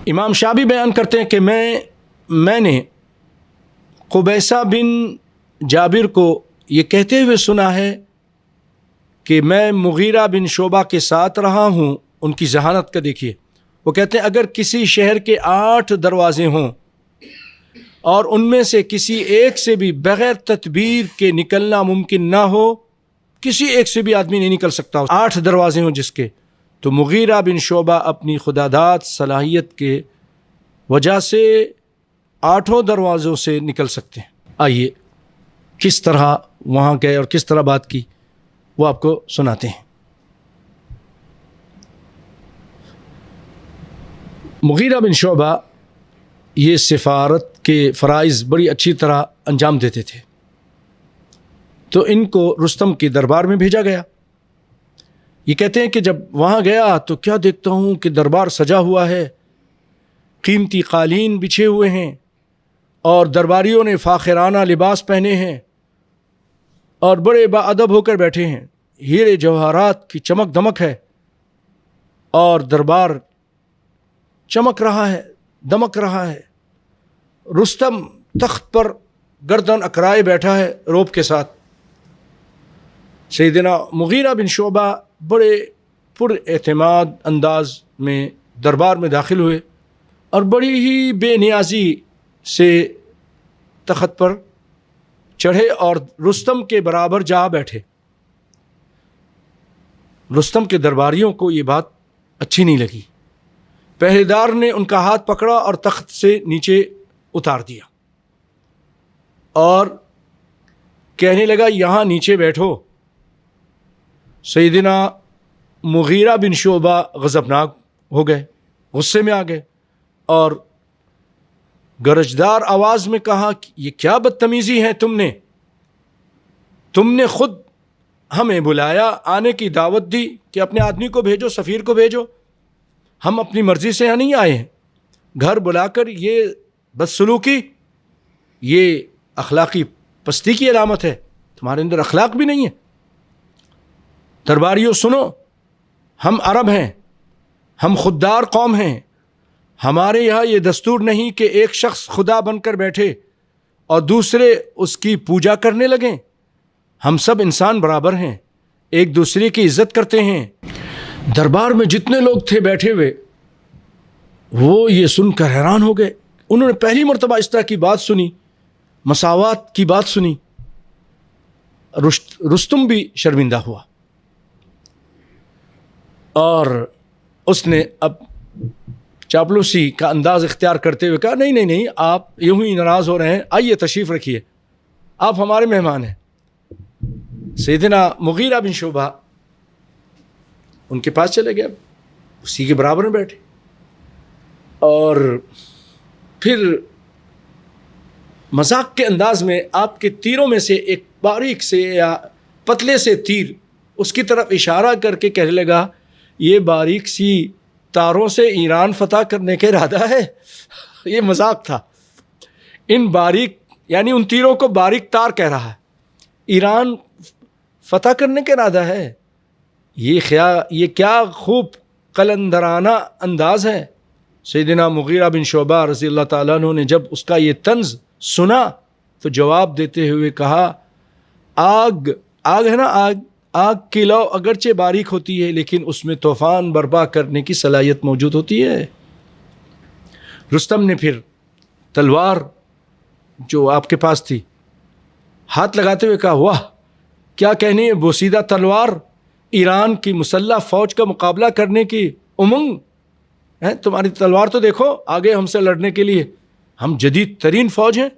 امام شعبی بیان کرتے ہیں کہ میں نے قبیصہ بن جابر کو یہ کہتے ہوئے سنا ہے کہ میں مغیرہ بن شعبہ کے ساتھ رہا ہوں. ان کی ذہانت کا دیکھیے. وہ کہتے ہیں اگر کسی شہر کے 8 دروازے ہوں اور ان میں سے کسی ایک سے بھی بغیر تدبیر کے نکلنا ممکن نہ ہو، کسی ایک سے بھی آدمی نہیں نکل سکتا، 8 دروازے ہوں جس کے، تو مغیرہ بن شعبہ اپنی خداداد صلاحیت کے وجہ سے 8 دروازوں سے نکل سکتے ہیں. آئیے کس طرح وہاں گئے اور کس طرح بات کی وہ آپ کو سناتے ہیں. مغیرہ بن شعبہ یہ سفارت کے فرائض بڑی اچھی طرح انجام دیتے تھے، تو ان کو رستم کے دربار میں بھیجا گیا. یہ کہتے ہیں کہ جب وہاں گیا تو کیا دیکھتا ہوں کہ دربار سجا ہوا ہے، قیمتی قالین بچھے ہوئے ہیں اور درباریوں نے فاخرانہ لباس پہنے ہیں اور بڑے باادب ہو کر بیٹھے ہیں. ہیرے جواہرات کی چمک دمک ہے اور دربار چمک رہا ہے، دمک رہا ہے. رستم تخت پر گردن اکرائے بیٹھا ہے روب کے ساتھ. سیدنا مغیرہ بن شعبہ بڑے پر اعتماد انداز میں دربار میں داخل ہوئے اور بڑی ہی بے نیازی سے تخت پر چڑھے اور رستم کے برابر جا بیٹھے. رستم کے درباریوں کو یہ بات اچھی نہیں لگی. پہرے دار نے ان کا ہاتھ پکڑا اور تخت سے نیچے اتار دیا اور کہنے لگا یہاں نیچے بیٹھو. سیدنا مغیرہ بن شعبہ غضبناک ہو گئے، غصے میں آ گئے اور گرجدار آواز میں کہا کہ یہ کیا بدتمیزی ہے تم نے خود ہمیں بلایا، آنے کی دعوت دی کہ اپنے آدمی کو بھیجو، سفیر کو بھیجو. ہم اپنی مرضی سے یہاں نہیں آئے ہیں. گھر بلا کر یہ بدسلوکی، یہ اخلاقی پستی کی علامت ہے. تمہارے اندر اخلاق بھی نہیں ہے. درباریوں سنو، ہم عرب ہیں، ہم خوددار قوم ہیں. ہمارے یہاں یہ دستور نہیں کہ ایک شخص خدا بن کر بیٹھے اور دوسرے اس کی پوجا کرنے لگیں. ہم سب انسان برابر ہیں، ایک دوسرے کی عزت کرتے ہیں. دربار میں جتنے لوگ تھے بیٹھے ہوئے وہ یہ سن کر حیران ہو گئے. انہوں نے پہلی مرتبہ اس طرح کی بات سنی، مساوات کی بات سنی. رستم بھی شرمندہ ہوا اور اس نے اب چاپلوسی کا انداز اختیار کرتے ہوئے کہا نہیں آپ یوں ہی ناراض ہو رہے ہیں، آئیے تشریف رکھیے، آپ ہمارے مہمان ہیں. سیدنا مغیرہ بن شعبہ ان کے پاس چلے گئے، اسی کے برابر میں بیٹھے اور پھر مذاق کے انداز میں آپ کے تیروں میں سے ایک باریک سے یا پتلے سے تیر اس کی طرف اشارہ کر کے کہنے لگا یہ باریک سی تاروں سے ایران فتح کرنے کا ارادہ ہے. یہ مذاق تھا. ان باریک یعنی ان تیروں کو باریک تار کہہ رہا ہے. ایران فتح کرنے کا ارادہ ہے. یہ کیا خوب قلندرانہ انداز ہے. سیدنا مغیرہ بن شعبہ رضی اللہ تعالیٰ عنہ نے جب اس کا یہ طنز سنا تو جواب دیتے ہوئے کہا آگ ہے نا، آگ کی لو اگرچہ باریک ہوتی ہے لیکن اس میں طوفان برپا کرنے کی صلاحیت موجود ہوتی ہے. رستم نے پھر تلوار جو آپ کے پاس تھی ہاتھ لگاتے ہوئے کہا واہ کیا کہنے ہے، بوسیدہ تلوار، ایران کی مسلح فوج کا مقابلہ کرنے کی امنگ ہے. تمہاری تلوار تو دیکھو آگے ہم سے لڑنے کے لیے. ہم جدید ترین فوج ہیں،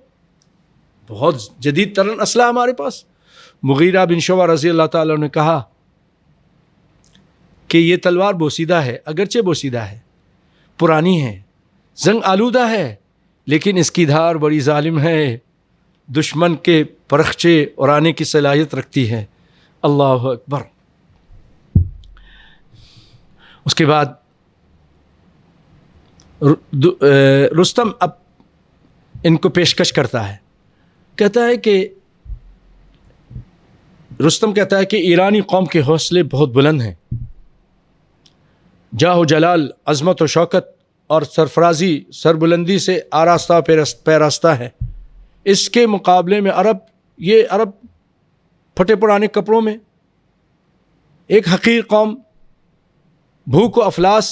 بہت جدید ترین اسلحہ ہمارے پاس. مغیرہ بن شعبہ رضی اللہ تعالیٰ نے کہا کہ یہ تلوار بوسیدہ ہے، اگرچہ بوسیدہ ہے، پرانی ہے، زنگ آلودہ ہے، لیکن اس کی دھار بڑی ظالم ہے، دشمن کے پرخچے اڑانے کی صلاحیت رکھتی ہے. اللہ اکبر. اس کے بعد رستم اب ان کو پیشکش کرتا ہے، کہتا ہے کہ رستم کہتا ہے کہ ایرانی قوم کے حوصلے بہت بلند ہیں، جاہ و جلال، عظمت و شوکت اور سرفرازی سربلندی سے آراستہ پیراستہ ہے. اس کے مقابلے میں عرب پھٹے پرانے کپڑوں میں ایک حقیر قوم، بھوک و افلاس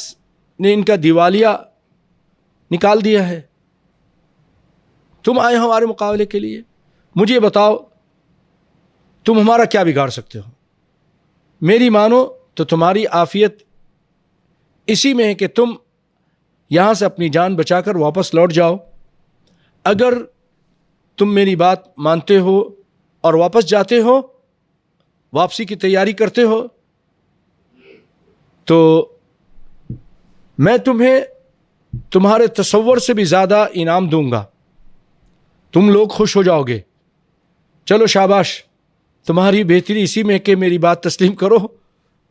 نے ان کا دیوالیہ نکال دیا ہے. تم آئے ہو ہمارے مقابلے کے لیے، مجھے بتاؤ تم ہمارا کیا بگاڑ سکتے ہو؟ میری مانو تو تمہاری عافیت اسی میں ہے کہ تم یہاں سے اپنی جان بچا کر واپس لوٹ جاؤ. اگر تم میری بات مانتے ہو اور واپس جاتے ہو، واپسی کی تیاری کرتے ہو، تو میں تمہیں تمہارے تصور سے بھی زیادہ انعام دوں گا. تم لوگ خوش ہو جاؤ گے. چلو شاباش، تمہاری بہتری اسی میں کہ میری بات تسلیم کرو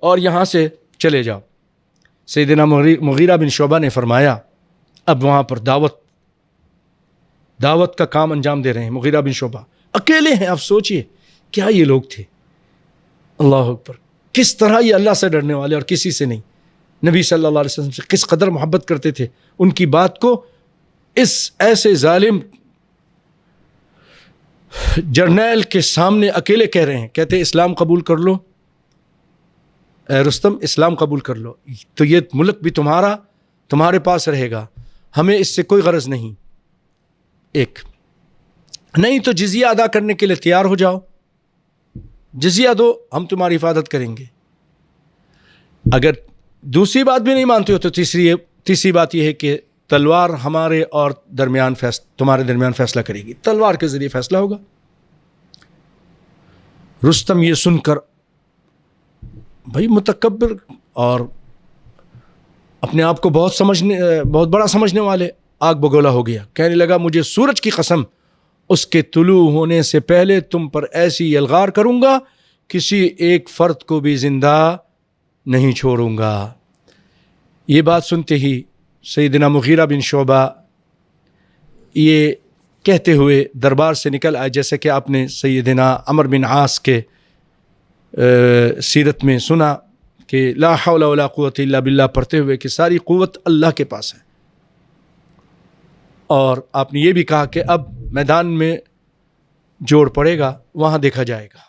اور یہاں سے چلے جاؤ. سیدنا مغیرہ بن شعبہ نے فرمایا، اب وہاں پر دعوت کا کام انجام دے رہے ہیں. مغیرہ بن شعبہ اکیلے ہیں. آپ سوچئے کیا یہ لوگ تھے. اللہ اکبر، کس طرح یہ اللہ سے ڈرنے والے اور کسی سے نہیں. نبی صلی اللہ علیہ وسلم سے کس قدر محبت کرتے تھے. ان کی بات کو اس ایسے ظالم جرنیل کے سامنے اکیلے کہہ رہے ہیں. کہتے ہیں اسلام قبول کر لو اے رستم، اسلام قبول کر لو تو یہ ملک بھی تمہارے پاس رہے گا، ہمیں اس سے کوئی غرض نہیں. ایک نہیں تو جزیہ ادا کرنے کے لیے تیار ہو جاؤ، جزیہ دو، ہم تمہاری حفاظت کریں گے. اگر دوسری بات بھی نہیں مانتے ہو تو تیسری بات یہ ہے کہ تلوار ہمارے اور تمہارے درمیان فیصلہ کرے گی، تلوار کے ذریعے فیصلہ ہوگا. رستم یہ سن کر بھائی متکبر اور اپنے آپ کو بہت بڑا سمجھنے والے آگ بگولا ہو گیا. کہنے لگا مجھے سورج کی قسم، اس کے طلوع ہونے سے پہلے تم پر ایسی یلغار کروں گا، کسی ایک فرد کو بھی زندہ نہیں چھوڑوں گا. یہ بات سنتے ہی سیدنا مغیرہ بن شعبہ یہ کہتے ہوئے دربار سے نکل آئے. جیسے کہ آپ نے سیدنا عمرو بن عاص کے سیرت میں سنا کہ لا حول ولا قوت الا باللہ پڑھتے ہوئے کہ ساری قوت اللہ کے پاس ہے. اور آپ نے یہ بھی کہا کہ اب میدان میں جوڑ پڑے گا، وہاں دیکھا جائے گا.